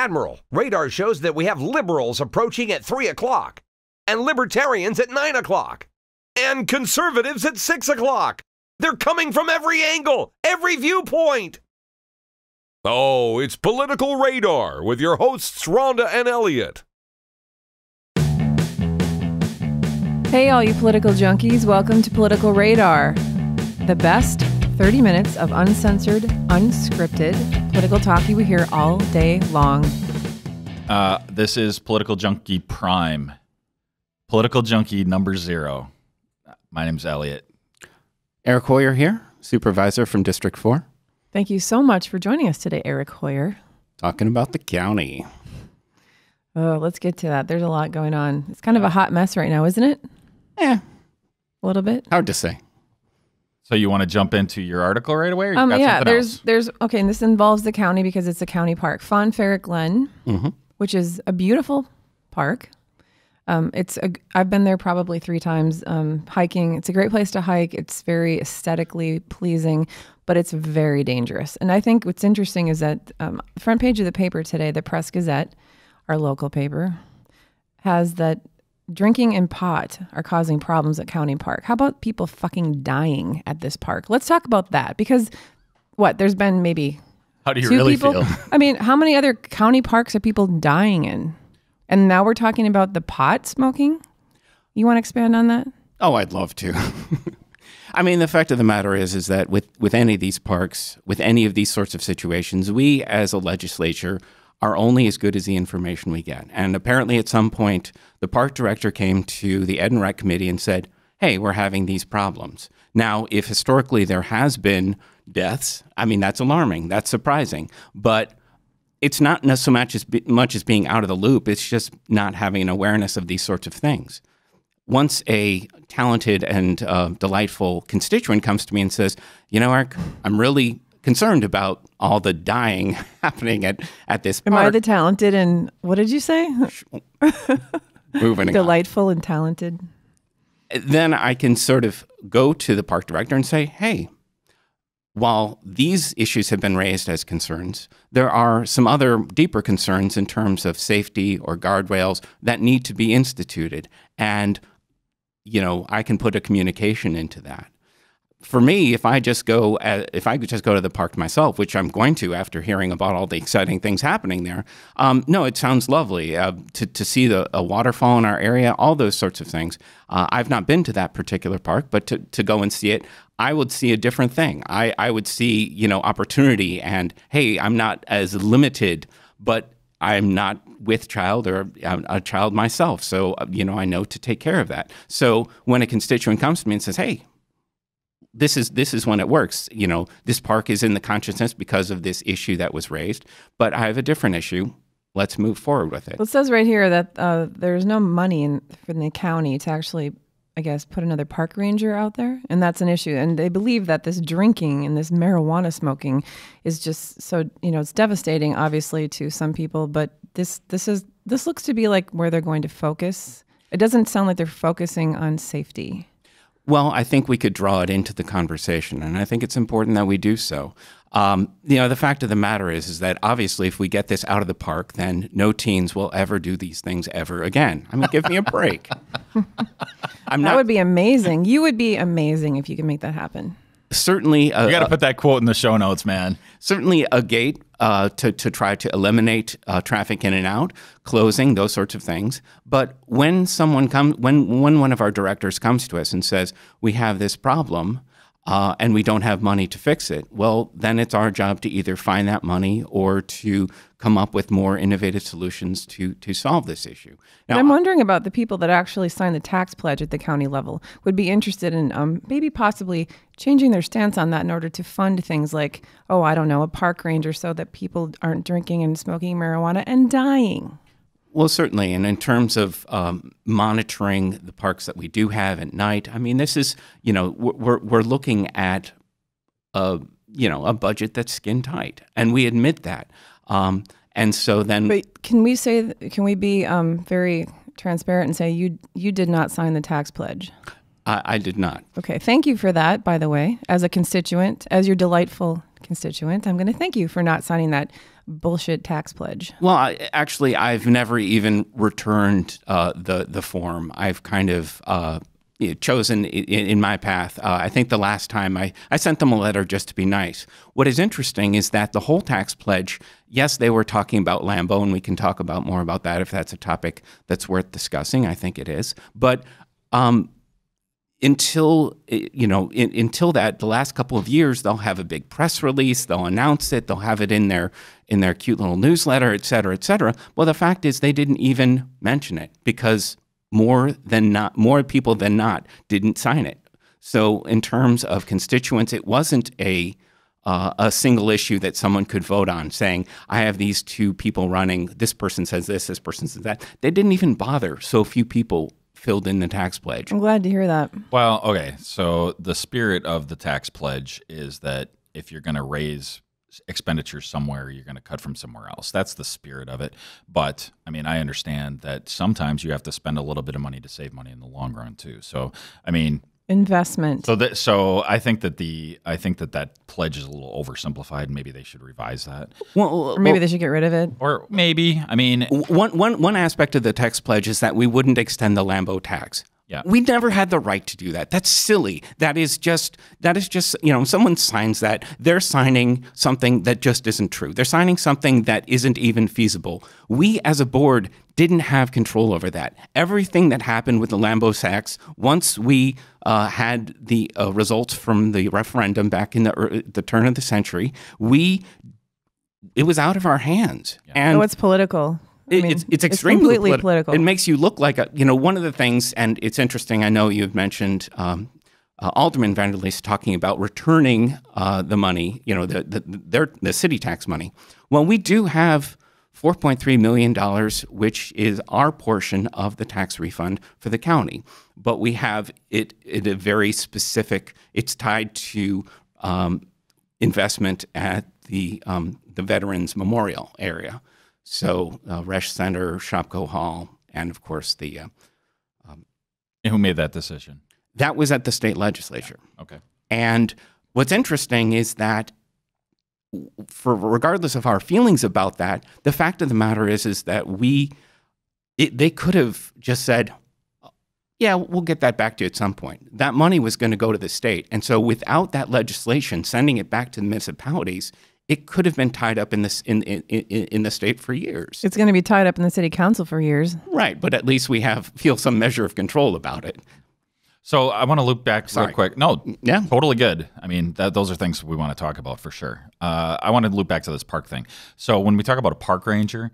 Admiral, radar shows that we have liberals approaching at 3 o'clock, and libertarians at 9 o'clock, and conservatives at 6 o'clock. They're coming from every angle, every viewpoint. Oh, it's Political Radar with your hosts, Rhonda and Elliot. Hey, all you political junkies. Welcome to Political Radar, the best 30 minutes of uncensored, unscripted political talk you will hear all day long. This is Political Junkie Prime. Political Junkie number 0. My name's Elliot. Erik Hoyer here, Supervisor from District 4. Thank you so much for joining us today, Erik Hoyer. Talking about the county. Oh, let's get to that. There's a lot going on. It's kind of a hot mess right now, isn't it? Yeah. A little bit? Hard to say. So you want to jump into your article right away? Or you got yeah, something else? okay, and this involves the county because it's a county park. Fonferek Glen, which is a beautiful park. I've been there probably 3 times hiking. It's a great place to hike. It's very aesthetically pleasing, but it's very dangerous. And I think what's interesting is that the front page of the paper today, the Press Gazette, our local paper, has that drinking and pot are causing problems at County Park. How about people fucking dying at this park? Let's talk about that because there's been maybe How do you 2 really people? feel? I mean, how many other county parks are people dying in? And now we're talking about the pot smoking? You want to expand on that? Oh, I'd love to. I mean, the fact of the matter is that with any of these parks, with any of these sorts of situations, we as a legislature are only as good as the information we get. And apparently at some point, the park director came to the Ed and Rec Committee and said, hey, we're having these problems. Now, if historically there has been deaths, I mean, that's alarming. That's surprising. But it's not so much as being out of the loop. It's just not having an awareness of these sorts of things. Once a talented and delightful constituent comes to me and says, you know, Erik, I'm really concerned about all the dying happening at this park. Am I the talented and what did you say? Moving on. Delightful and talented. Then I can sort of go to the park director and say, hey, while these issues have been raised as concerns, there are some other deeper concerns in terms of safety or guardrails that need to be instituted. And, you know, I can put a communication into that. For me, if I could just go to the park myself, which I'm going to after hearing about all the exciting things happening there, no, it sounds lovely to see a waterfall in our area, all those sorts of things. I've not been to that particular park, but to go and see it, I would see a different thing. I would see, you know, opportunity and, hey, I'm not as limited, but I'm not with child or a child myself. So, you know, I know to take care of that. So when a constituent comes to me and says, hey, this is when it works. You know, this park is in the consciousness because of this issue that was raised, but I have a different issue. Let's move forward with it. Well, it says right here that there's no money from the county to actually, I guess, put another park ranger out there. And that's an issue. And they believe that this drinking and this marijuana smoking is just so, you know, it's devastating, obviously, to some people. But this looks to be like where they're going to focus. It doesn't sound like they're focusing on safety. Well, I think we could draw it into the conversation, and I think it's important that we do so. You know, the fact of the matter is that obviously if we get this out of the park, then no teens will ever do these things ever again. I mean, give me a break. That would be amazing. You would be amazing if you could make that happen. Certainly. You got to put that quote in the show notes, man. Certainly a gate to try to eliminate traffic in and out, closing, those sorts of things. But when when one of our directors comes to us and says, we have this problem and we don't have money to fix it, well, then it's our job to either find that money or to come up with more innovative solutions to solve this issue. Now, I'm wondering about the people that actually sign the tax pledge at the county level would be interested in maybe possibly changing their stance on that in order to fund things like, oh, I don't know, a park ranger so that people aren't drinking and smoking marijuana and dying. Well, certainly. And in terms of monitoring the parks that we do have at night, I mean, this is, you know, we're looking at, you know, a budget that's skin tight. And we admit that. And so then... But can we be very transparent and say you did not sign the tax pledge? I did not. Okay. Thank you for that, by the way, as a constituent, as your delightful constituent, I'm going to thank you for not signing that bullshit tax pledge. Well, I've never even returned the form. I've kind of chosen in my path. I think the last time I sent them a letter just to be nice. What is interesting is that the whole tax pledge, yes, they were talking about Lambeau, and we can talk about more about that if that's a topic that's worth discussing. I think it is. But until that, the last couple of years, they'll have a big press release, they'll announce it, they'll have it in their cute little newsletter, et cetera, et cetera. Well, the fact is they didn't even mention it because more people than not didn't sign it. So in terms of constituents, it wasn't a single issue that someone could vote on saying, I have these two people running, this person says this person says that. They didn't even bother. So few people filled in the tax pledge. I'm glad to hear that. Well, okay. So the spirit of the tax pledge is that if you're going to raise expenditures somewhere, you're going to cut from somewhere else. That's the spirit of it. But I mean, I understand that sometimes you have to spend a little bit of money to save money in the long run too. So, I mean, investment. So I think that pledge is a little oversimplified. Maybe they should revise that. Or maybe they should get rid of it. Or maybe, I mean, one aspect of the tax pledge is that we wouldn't extend the Lambeau tax. Yeah. We never had the right to do that. That's silly. That is just, someone signs that, they're signing something that just isn't true. They're signing something that isn't even feasible. We as a board didn't have control over that. Everything that happened with the Lambeau tax, once we had the results from the referendum back in the turn of the century, it was out of our hands. Yeah. And it's political. It's extremely completely political. It makes you look like one of the things, and it's interesting. I know you've mentioned Alderman Vanderleest talking about returning the money, the city tax money. Well, we do have $4.3 million, which is our portion of the tax refund for the county, but we have it in a very specific. It's tied to investment at the Veterans Memorial area. So Resch Center, Shopko Hall, and of course And who made that decision? That was at the state legislature. Yeah. Okay. And what's interesting is that regardless of our feelings about that, the fact of the matter is that they could have just said, yeah, we'll get that back to you at some point. That money was going to go to the state. And so without that legislation, sending it back to the municipalities, it could have been tied up in the state for years. It's going to be tied up in the city council for years. Right, but at least we feel some measure of control about it. So I want to loop back real quick. No, yeah, totally good. I mean, those are things we want to talk about for sure. I want to loop back to this park thing. So when we talk about a park ranger,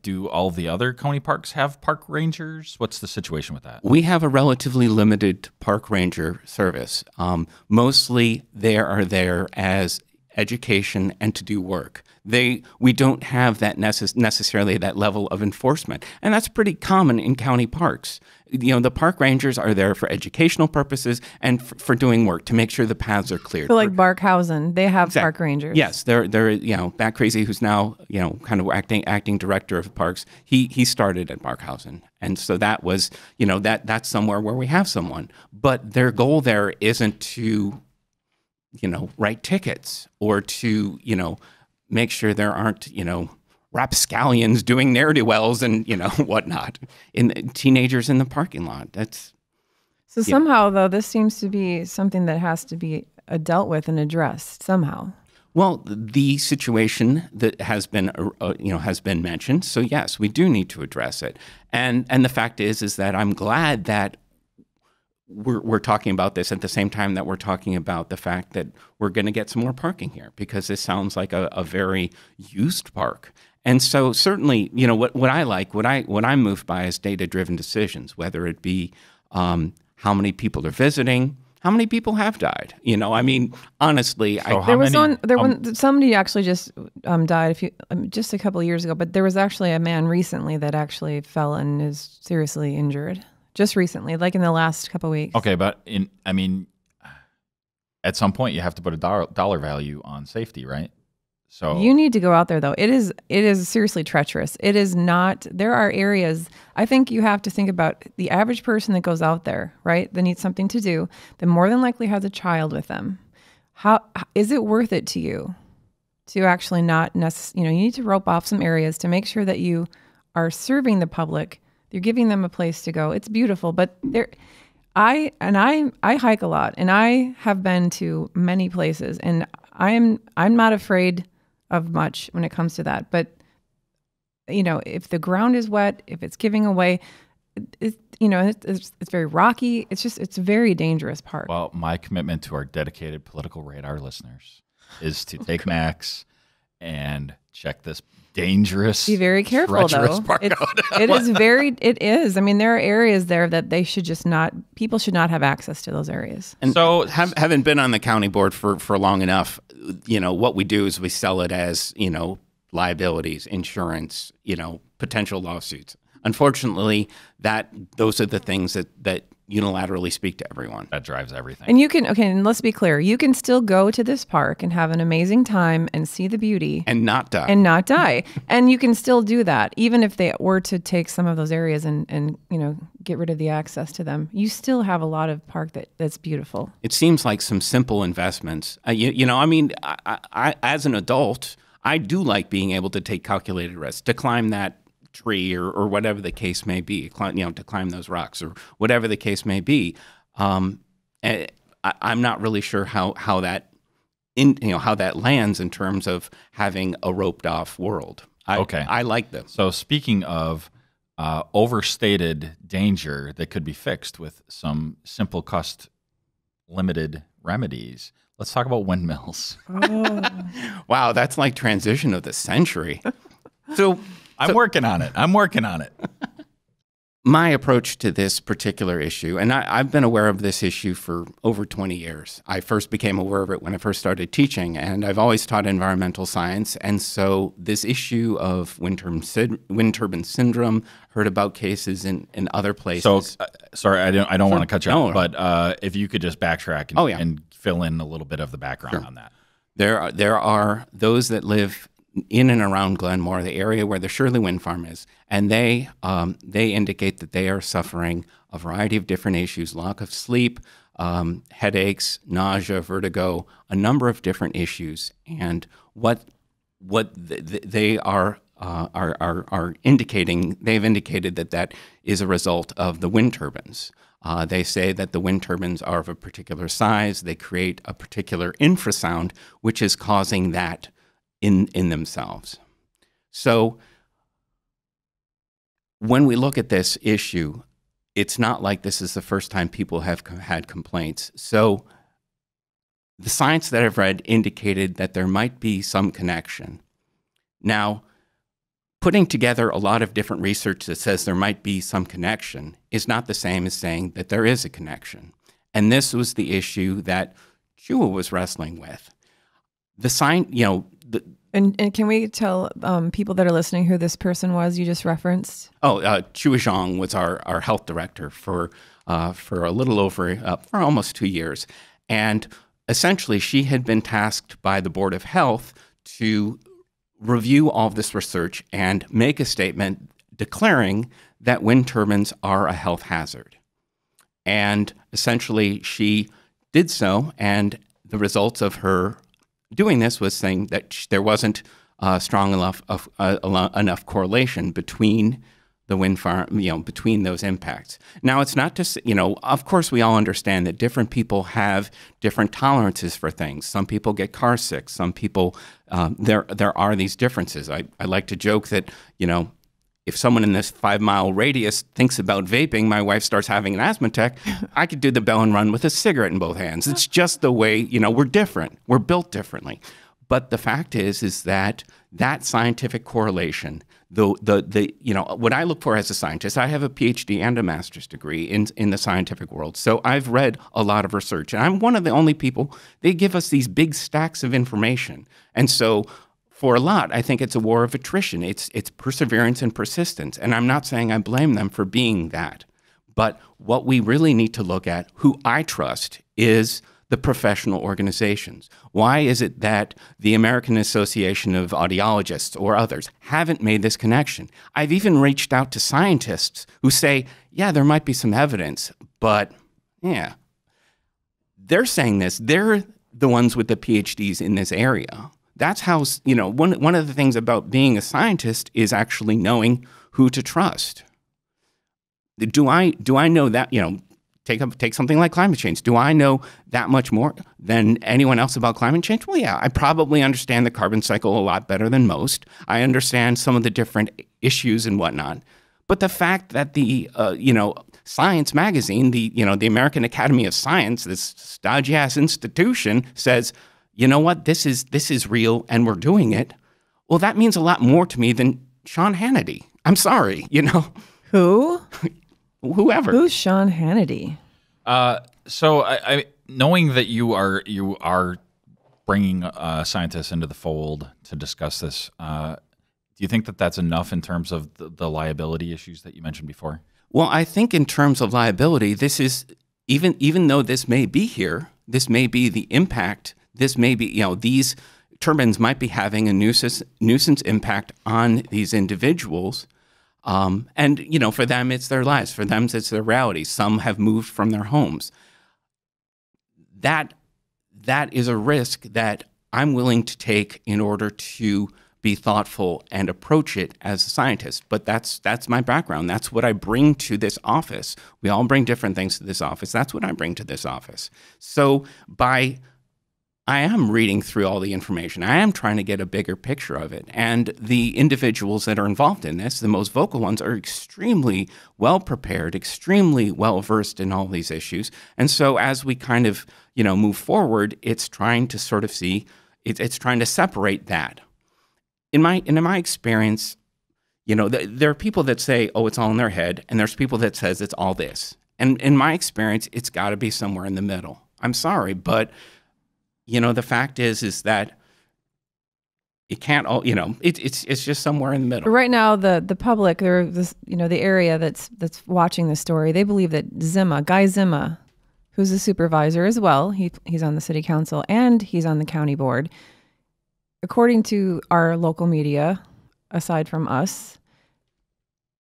do all the other county parks have park rangers? What's the situation with that? We have a relatively limited park ranger service. Mostly they are there as education and to do work. We don't have that necessarily that level of enforcement, and that's pretty common in county parks. The park rangers are there for educational purposes and for doing work to make sure the paths are cleared. So like Barkhausen, they have park rangers. Yes, they're Bat Crazy, who's now kind of acting director of parks. He started at Barkhausen, and so that was that's somewhere where we have someone, but their goal there isn't to write tickets or to, make sure there aren't, rapscallions doing ne'er-do-wells and, whatnot, teenagers in the parking lot. So somehow, though, this seems to be something that has to be dealt with and addressed somehow. Well, the situation that has been mentioned. So yes, we do need to address it. And the fact is that I'm glad that we're talking about this at the same time that we're talking about the fact that we're going to get some more parking here, because this sounds like a very used park. And so certainly, what I'm moved by is data-driven decisions, whether it be how many people are visiting, how many people have died. Honestly, somebody actually just died just a couple of years ago, but there was actually a man recently that actually fell and is seriously injured. Just recently, like in the last couple of weeks. Okay, but at some point you have to put a dollar value on safety, right? So you need to go out there, though. It is seriously treacherous. It is not. There are areas. I think you have to think about the average person that goes out there, right? That needs something to do. That more than likely has a child with them. how is it worth it to you to actually not you need to rope off some areas to make sure that you are serving the public. You're giving them a place to go. It's beautiful, but I hike a lot, and I have been to many places, and I'm not afraid of much when it comes to that. But if the ground is wet, if it's giving away, it's very rocky. It's a very dangerous part. Well, my commitment to our dedicated political radar listeners is to take Max and check this dangerous, be very careful though. It is. I mean, there are areas there that people should not have access to those areas. And so having been on the county board for long enough, what we do is we sell it as, liabilities, insurance, potential lawsuits. Unfortunately, those are the things that unilaterally speak to everyone. That drives everything. And and let's be clear, you can still go to this park and have an amazing time and see the beauty. And not die. And you can still do that, even if they were to take some of those areas and get rid of the access to them. You still have a lot of park that's beautiful. It seems like some simple investments. I as an adult, I do like being able to take calculated risks, to climb that tree or whatever the case may be, to climb those rocks or whatever the case may be. I'm not really sure how that lands in terms of having a roped off world. I like them. So speaking of overstated danger that could be fixed with some simple cost limited remedies, let's talk about windmills. Oh. Wow, that's like transition of the century. So I'm working on it. My approach to this particular issue, and I've been aware of this issue for over 20 years. I first became aware of it when I first started teaching, and I've always taught environmental science. And so this issue of wind turbine syndrome, heard about cases in other places. So, sorry, I don't want to cut you off, but if you could just backtrack and fill in a little bit of the background on that. There are those that live in and around Glenmore, the area where the Shirley Wind Farm is, and they indicate that they are suffering a variety of different issues: lack of sleep, headaches, nausea, vertigo, a number of different issues. And what they are indicating, they've indicated that is a result of the wind turbines. They say that the wind turbines are of a particular size. They create a particular infrasound, which is causing that in themselves. So when we look at this issue, it's not like this is the first time people have had complaints. So the science that I've read indicated that there might be some connection. Now, putting together a lot of different research that says there might be some connection is not the same as saying that there is a connection. And this was the issue that Chua was wrestling with. The science, And can we tell people that are listening who this person was you just referenced? Chua Zhang was our health director for a little over, for almost 2 years. And essentially, she had been tasked by the Board of Health to review all of this research and make a statement declaring that wind turbines are a health hazard. And essentially, she did so, and the results of her doing this was saying that there wasn't strong enough correlation between the wind farm, between those impacts. Now, it's not just, of course, we all understand that different people have different tolerances for things. Some people get car sick. Some people, there are these differences. I like to joke that, if someone in this 5-mile radius thinks about vaping, my wife starts having an asthma attack, I could do the bell and run with a cigarette in both hands. It's just the way, we're different. We're built differently. But the fact is that scientific correlation, what I look for as a scientist, I have a PhD and a master's degree in the scientific world. So I've read a lot of research, and I'm one of the only people, they give us these big stacks of information. And so for a lot, I think it's a war of attrition. It's perseverance and persistence. And I'm not saying I blame them for being that. But what we really need to look at, who I trust, is the professional organizations. Why is it that the American Association of Audiologists or others haven't made this connection? I've even reached out to scientists who say, yeah, there might be some evidence, but yeah. They're saying this. the ones with the PhDs in this area. That's how, one of the things about being a scientist is actually knowing who to trust. Do I know that, take something like climate change. Do I know that much more than anyone else about climate change? Well, yeah, I probably understand the carbon cycle a lot better than most. I understand some of the different issues and whatnot. But the fact that the, Science magazine, the American Academy of Science, this stodgy-ass institution, says, you know what, this is real and we're doing it. Well, that means a lot more to me than Sean Hannity. I'm sorry, Who? Whoever. Who's Sean Hannity? So I knowing that you are bringing scientists into the fold to discuss this, do you think that that's enough in terms of the liability issues that you mentioned before? Well, I think in terms of liability, this is, even though this may be here, this may be the impact, this may be, these turbines might be having a nuisance impact on these individuals. And, for them, it's their lives. For them, it's their reality. Some have moved from their homes. That is a risk that I'm willing to take in order to be thoughtful and approach it as a scientist. But that's my background. That's what I bring to this office. We all bring different things to this office. That's what I bring to this office. So I am reading through all the information. I am trying to get a bigger picture of it. And the individuals that are involved in this, the most vocal ones, are extremely well prepared, extremely well versed in all these issues. And so as we kind of, move forward, it's trying to sort of see, it's trying to separate that. In my experience, there are people that say, oh, it's all in their head, and there's people that says it's all this. And in my experience, it's got to be somewhere in the middle. I'm sorry, but the fact is that it can't all, it's just somewhere in the middle. Right now, the public, the area that's watching this story, they believe that Guy Zima, who's a supervisor as well, he's on the city council and he's on the county board. According to our local media, aside from us,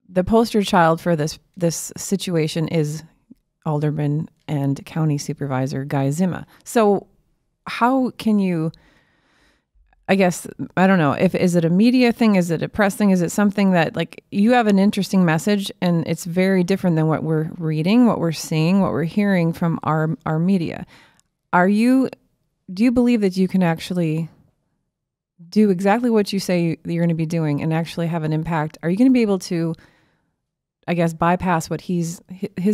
the poster child for this situation is Alderman and County Supervisor Guy Zima. So how can you, I guess, I don't know, is it a media thing? Is it a press thing? Is it something that, you have an interesting message and it's very different than what we're reading, what we're seeing, what we're hearing from our media? Do you believe that you can actually do exactly what you say you're going to be doing and actually have an impact? Are you going to be able to, I guess, bypass what his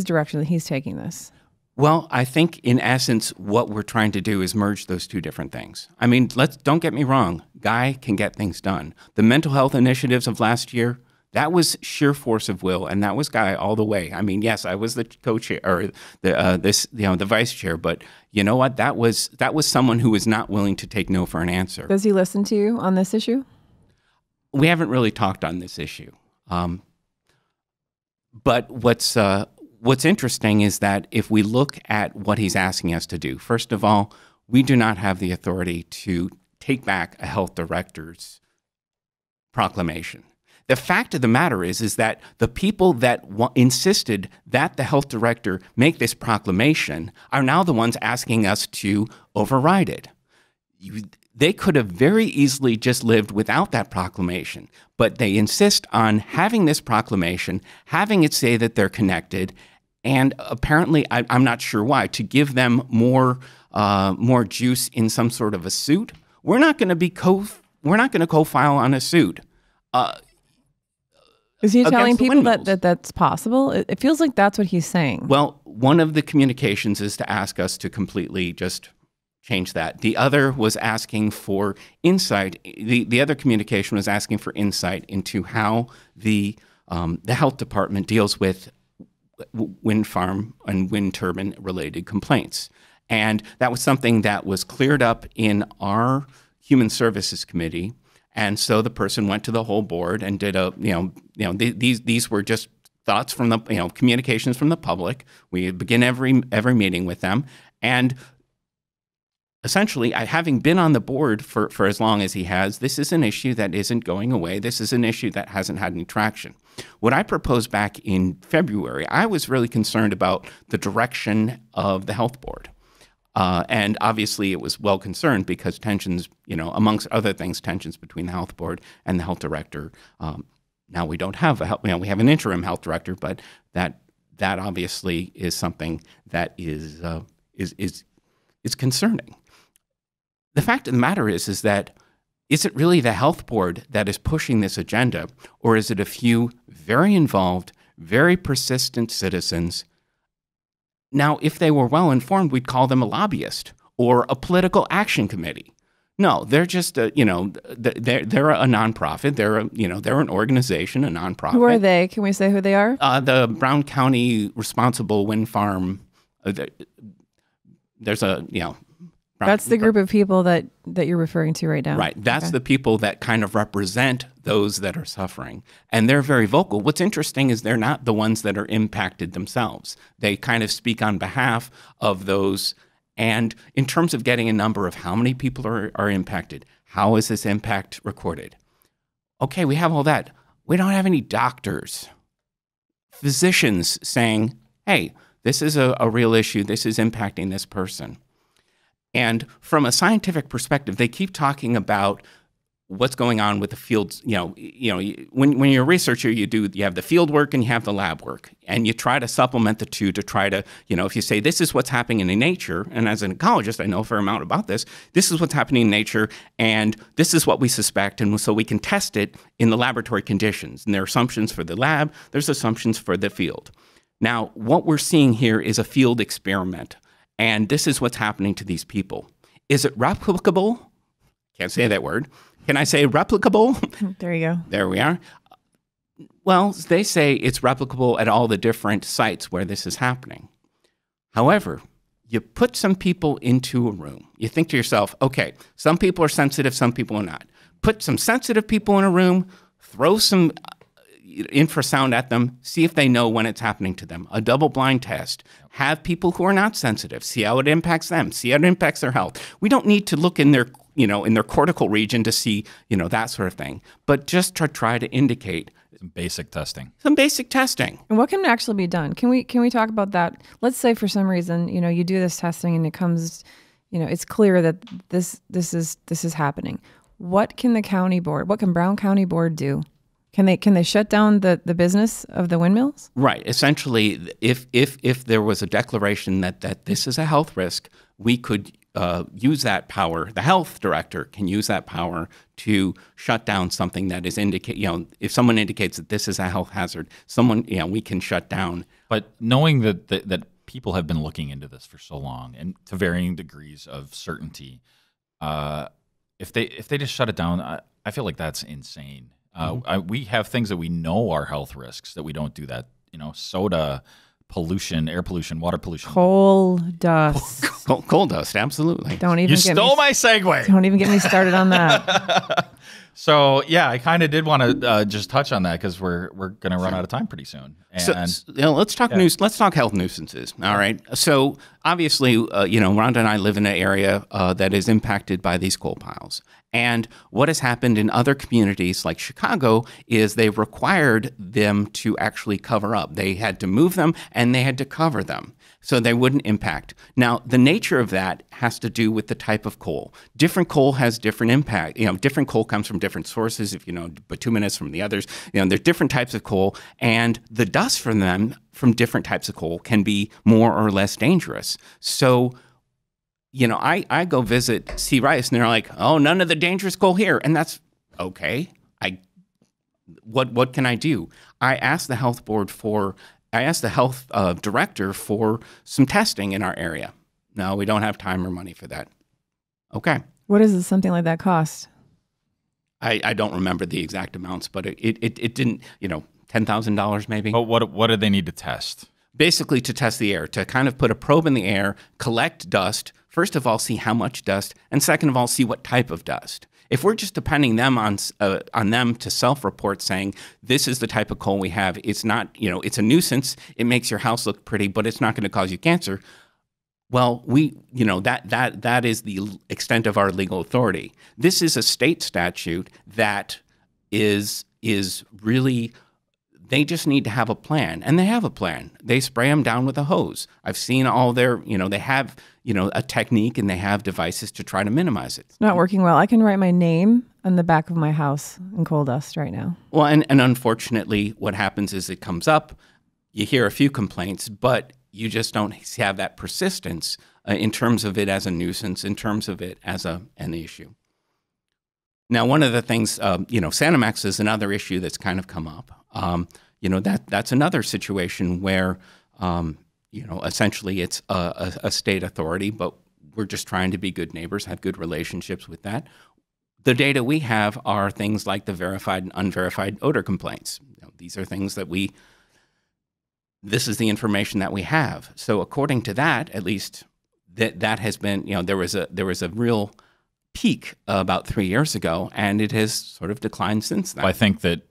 direction that he's taking this? Well, I think in essence, what we're trying to do is merge those two different things. I mean, don't get me wrong. Guy can get things done. The mental health initiatives of last year, that was sheer force of will, and that was Guy all the way. I mean, yes, I was the co-chair or the vice chair, but you know what? That was someone who was not willing to take no for an answer. Does he listen to you on this issue? We haven't really talked on this issue, but what's interesting is that if we look at what he's asking us to do, first of all, we do not have the authority to take back a health director's proclamation. The fact of the matter is that the people that insisted that the health director make this proclamation are now the ones asking us to override it. They could have very easily just lived without that proclamation, but they insist on having this proclamation, having it say that they're connected, and apparently, I'm not sure why, to give them more juice in some sort of a suit. We're not going to co-file on a suit. Is he telling people that that's possible? It feels like that's what he's saying. Well, one of the communications is to ask us to completely just change that. The other was asking for insight. The other communication was asking for insight into how the health department deals with wind farm and wind turbine related complaints. And that was something that was cleared up in our Human Services Committee. And so the person went to the whole board and did these were just thoughts from the, communications from the public. We begin every meeting with them. And essentially, having been on the board for as long as he has, this is an issue that isn't going away. This is an issue that hasn't had any traction. What I proposed back in February, I was really concerned about the direction of the health board. And obviously, it was well concerned because tensions, amongst other things, tensions between the health board and the health director. Now we don't have we have an interim health director, but that obviously is something that is concerning. The fact of the matter is that is it really the health board that is pushing this agenda, or is it a few very involved, very persistent citizens? Now, if they were well informed, we'd call them a lobbyist or a political action committee. No, they're just they're a nonprofit. They're an organization, a nonprofit. Who are they? Can we say who they are? The Brown County Responsible Wind Farm. There's a That's the group of people that you're referring to right now. Right. That's the people that kind of represent those that are suffering. And they're very vocal. What's interesting is they're not the ones that are impacted themselves. They kind of speak on behalf of those. And in terms of getting a number of how many people are impacted, how is this impact recorded? Okay, we have all that. We don't have any doctors, physicians saying, hey, this is a real issue. This is impacting this person. And from a scientific perspective, they keep talking about what's going on with the fields. When you're a researcher, you have the field work and you have the lab work, and you try to supplement the two to try to, if you say this is what's happening in nature, and as an ecologist, I know a fair amount about this. This is what's happening in nature, and this is what we suspect, and so we can test it in the laboratory conditions. And there are assumptions for the lab. There's assumptions for the field. Now, what we're seeing here is a field experiment. And this is what's happening to these people. Is it replicable? Can't say that word. Can I say replicable? There you go. There we are. Well, they say it's replicable at all the different sites where this is happening. However, you put some people into a room. You think to yourself, okay, some people are sensitive, some people are not. Put some sensitive people in a room, throw some infrasound at them, see if they know when it's happening to them. A double-blind test. Have people who are not sensitive, see how it impacts them, see how it impacts their health. We don't need to look in their, in their cortical region to see, that sort of thing. But just to try to indicate some basic testing. Some basic testing. And what can actually be done? Can we talk about that? Let's say for some reason, you do this testing and it comes, it's clear that this is happening. What can the county board, what can Brown County Board do? Can they shut down the business of the windmills? Right. Essentially, if there was a declaration that this is a health risk, we could use that power. The health director can use that power to shut down something that is if someone indicates that this is a health hazard, we can shut down. But knowing that people have been looking into this for so long and to varying degrees of certainty, if they just shut it down, I feel like that's insane. We have things that we know are health risks that we don't do that. Soda pollution, air pollution, water pollution, coal dust, coal dust. Absolutely. You stole my segue. Don't even get me started on that. So yeah, I kind of did want to just touch on that because we're going to run out of time pretty soon. And let's talk Let's talk health nuisances. All right. So obviously, Rhonda and I live in an area that is impacted by these coal piles. And what has happened in other communities like Chicago is they've required them to actually cover up. They had to move them and they had to cover them so they wouldn't impact. Now, the nature of that has to do with the type of coal. Different coal has different impact. Different coal comes from different sources. If bituminous from the others, there's different types of coal, and the dust from them from different types of coal can be more or less dangerous. So, I go visit C. Rice, and they're like, "Oh, none of the dangerous coal here," and that's okay. What can I do? I asked the health director for some testing in our area. No, we don't have time or money for that. Okay. What does something like that cost? I don't remember the exact amounts, but it didn't, $10,000 maybe. But what do they need to test? Basically to test the air, to kind of put a probe in the air, collect dust. First of all, see how much dust, and second of all, see what type of dust. If we're just depending them on them to self-report saying this is the type of coal we have, it's not, it's a nuisance. It makes your house look pretty, but it's not going to cause you cancer. Well, that is the extent of our legal authority. This is a state statute that is really They just need to have a plan, and they have a plan. They spray them down with a hose. I've seen all their, they have, a technique, and they have devices to try to minimize it. It's not working well. I can write my name on the back of my house in coal dust right now. Well, and unfortunately, what happens is it comes up, you hear a few complaints, but you just don't have that persistence in terms of it as a nuisance, in terms of it as an issue. Now, one of the things, Sanimax is another issue that's kind of come up. That's another situation where, essentially it's a state authority, but we're just trying to be good neighbors, have good relationships with that. The data we have are things like the verified and unverified odor complaints. These are things that this is the information that we have. So according to that, at least that has been, there was a real peak about 3 years ago, and it has sort of declined since then. Well, I think that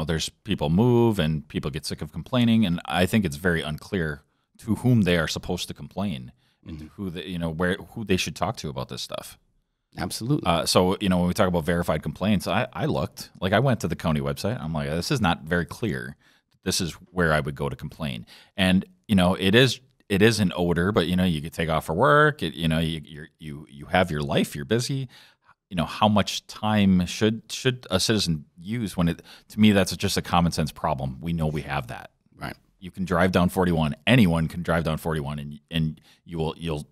there's people move and people get sick of complaining, and I think it's very unclear to whom they are supposed to complain and who they should talk to about this stuff. Absolutely. So when we talk about verified complaints, I looked, I went to the county website. I'm like, this is not very clear. This is where I would go to complain, and it is an odor, but you could take off for work. You have your life. You're busy. How much time should a citizen use when to me that's just a common sense problem. We know we have that. Right. You can drive down 41. Anyone can drive down 41, and you'll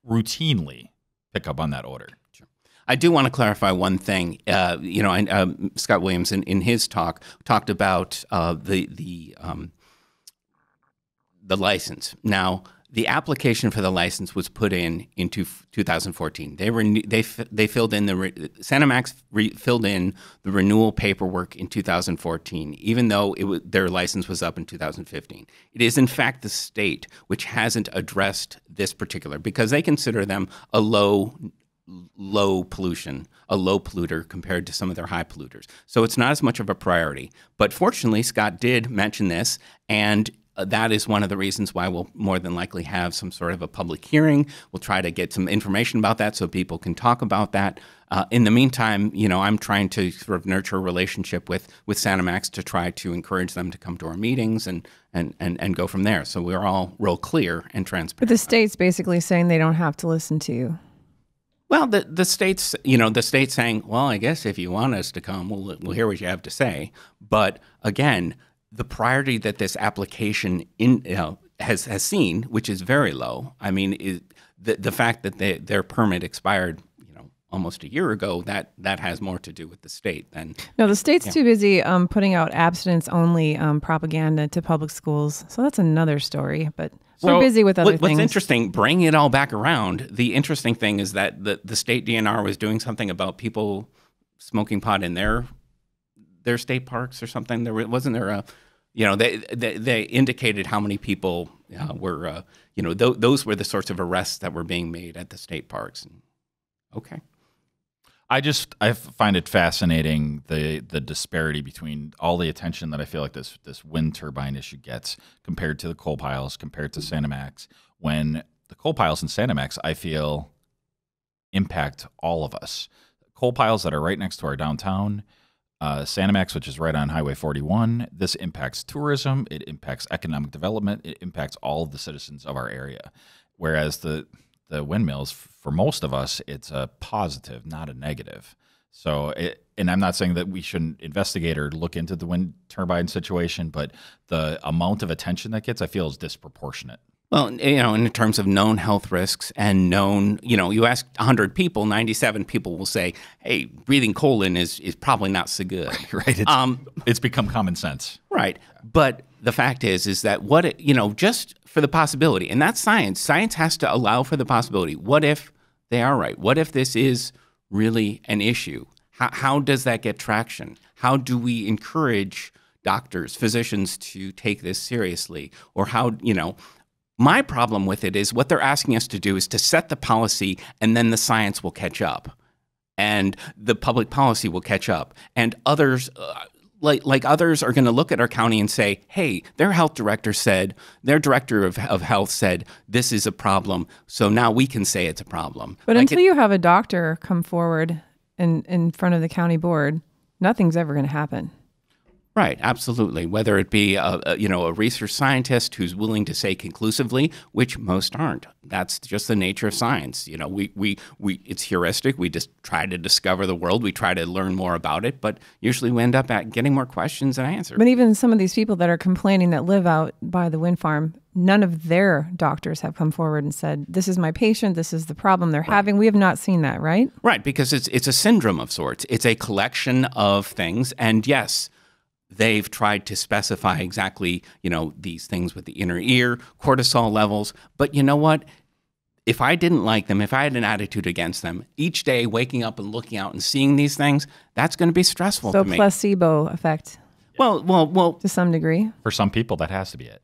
routinely pick up on that odor. Sure. I do want to clarify one thing. Scott Williams in his talk talked about the license. Now, the application for the license was put in 2014. They filled in Sanimax filled in the renewal paperwork in 2014, even though their license was up in 2015. It is in fact the state which hasn't addressed this particular, because they consider them a low pollution, a low polluter compared to some of their high polluters. So it's not as much of a priority. But fortunately, Scott did mention this, and that is one of the reasons why we'll more than likely have some sort of a public hearing. We'll try to get some information about that so people can talk about that. In the meantime, I'm trying to sort of nurture a relationship with Sanimax to try to encourage them to come to our meetings and go from there. So we're all real clear and transparent. But the state's basically saying they don't have to listen to you. Well, the state's saying, well, I guess if you want us to come, we'll hear what you have to say. But again, the priority that this application has seen, which is very low. I mean, is the fact that their permit expired, almost a year ago, that has more to do with the state than. No, the state's too busy putting out abstinence-only propaganda to public schools. So that's another story. But we're busy with other things. What's interesting, bring it all back around. The interesting thing is that the state DNR was doing something about people smoking pot in their state parks or something. Wasn't there a. They indicated how many people were, those were the sorts of arrests that were being made at the state parks. Okay. I find it fascinating the disparity between all the attention that I feel like this wind turbine issue gets compared to the coal piles, compared to Sanimax, when the coal piles and Sanimax, I feel, impact all of us. Coal piles that are right next to our downtown, Sanimax, which is right on Highway 41, this impacts tourism, it impacts economic development, it impacts all of the citizens of our area. Whereas the windmills, for most of us, it's a positive, not a negative. So, and I'm not saying that we shouldn't investigate or look into the wind turbine situation, but the amount of attention that gets, I feel, is disproportionate. Well, in terms of known health risks and known, you ask 100 people, 97 people will say, hey, breathing coal in is probably not so good. Right. It's become common sense. Right. But the fact is that just for the possibility, and that's science. Science has to allow for the possibility. What if they are right? What if this is really an issue? How does that get traction? How do we encourage doctors, physicians to take this seriously? Or my problem with it is what they're asking us to do is to set the policy, and then the science will catch up and the public policy will catch up. And others, like others are going to look at our county and say, hey, their director of health said this is a problem. So now we can say it's a problem. But until you have a doctor come forward in front of the county board, nothing's ever going to happen. Right, absolutely. Whether it be a research scientist who's willing to say conclusively, which most aren't. That's just the nature of science. We it's heuristic. We just try to discover the world. We try to learn more about it, but usually we end up at getting more questions than answers. But even some of these people that are complaining that live out by the wind farm, none of their doctors have come forward and said, this is my patient, this is the problem they're having. We have not seen that, right? Right, because it's a syndrome of sorts. It's a collection of things, and yes, they've tried to specify exactly, these things with the inner ear, cortisol levels. But you know what? If I didn't like them, if I had an attitude against them, each day waking up and looking out and seeing these things, that's going to be stressful to me. So placebo effect. Well, to some degree. For some people, that has to be it.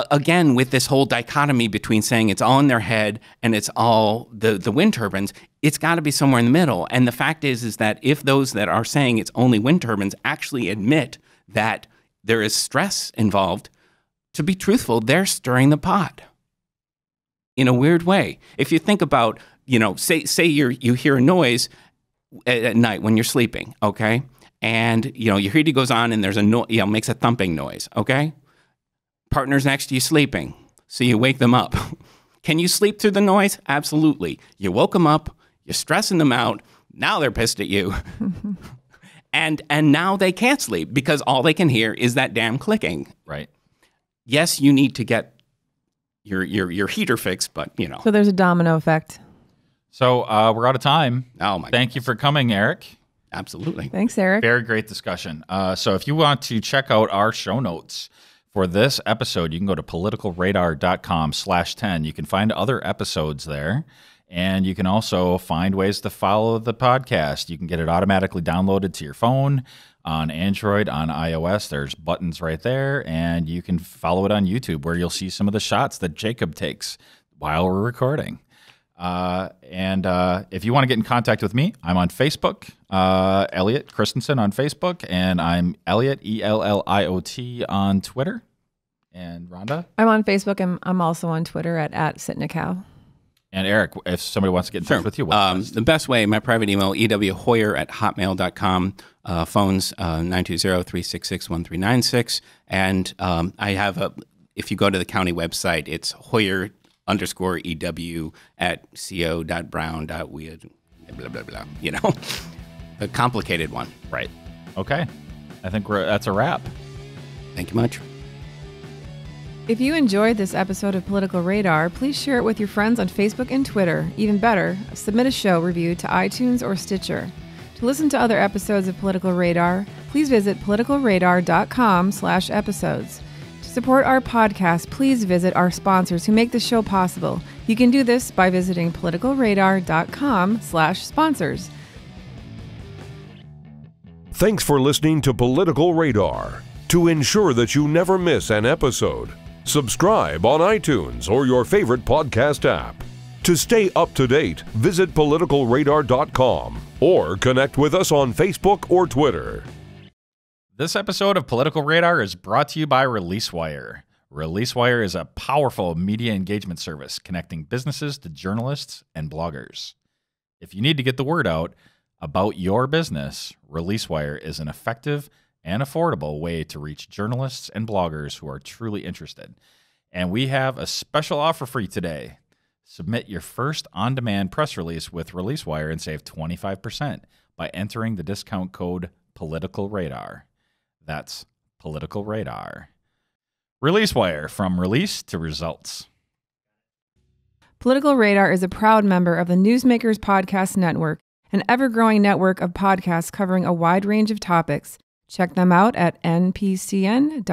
Again, with this whole dichotomy between saying it's all in their head and it's all the wind turbines, it's got to be somewhere in the middle. And the fact is that if those that are saying it's only wind turbines actually admit that there is stress involved, to be truthful, they're stirring the pot in a weird way. If you think about, say you hear a noise at night when you're sleeping, okay? And, your heater goes on and there's a makes a thumping noise, okay? Partner's next to you sleeping, so you wake them up. Can you sleep through the noise? Absolutely. You woke them up, you're stressing them out, now they're pissed at you. And now they can't sleep because all they can hear is that damn clicking. Right. Yes, you need to get your heater fixed, but So there's a domino effect. So we're out of time. Oh my! Thank you for coming, Eric. Absolutely. Thanks, Eric. Very great discussion. So if you want to check out our show notes for this episode, you can go to politicalradar.com/10. You can find other episodes there. And you can also find ways to follow the podcast. You can get it automatically downloaded to your phone on Android, on iOS. There's buttons right there. And you can follow it on YouTube where you'll see some of the shots that Jacob takes while we're recording. And if you want to get in contact with me, I'm on Facebook, Elliot Christensen on Facebook, and I'm Elliot, Elliot, on Twitter. And Rhonda? I'm on Facebook, and I'm also on Twitter at Sitnacow. And Eric, if somebody wants to get in touch with you, what's the best way, my private email, ewhoyer@hotmail.com, phones 920-366-1396. And I have if you go to the county website, it's Hoyer_EW at co.brown.weird, blah, blah, blah, a complicated one. Right. Okay. I think that's a wrap. Thank you much. If you enjoyed this episode of Political Radar, please share it with your friends on Facebook and Twitter. Even better, submit a show review to iTunes or Stitcher. To listen to other episodes of Political Radar, please visit politicalradar.com/episodes. To support our podcast, please visit our sponsors who make the show possible. You can do this by visiting politicalradar.com/sponsors. Thanks for listening to Political Radar. To ensure that you never miss an episode, subscribe on iTunes or your favorite podcast app. To stay up to date, visit politicalradar.com or connect with us on Facebook or Twitter. This episode of Political Radar is brought to you by ReleaseWire. ReleaseWire is a powerful media engagement service connecting businesses to journalists and bloggers. If you need to get the word out about your business, ReleaseWire is an effective and affordable way to reach journalists and bloggers who are truly interested. And we have a special offer for you today. Submit your first on-demand press release with ReleaseWire and save 25% by entering the discount code PoliticalRadar. That's Political Radar. ReleaseWire, from release to results. Political Radar is a proud member of the Newsmakers Podcast Network, an ever-growing network of podcasts covering a wide range of topics. Check them out at npcn.tv.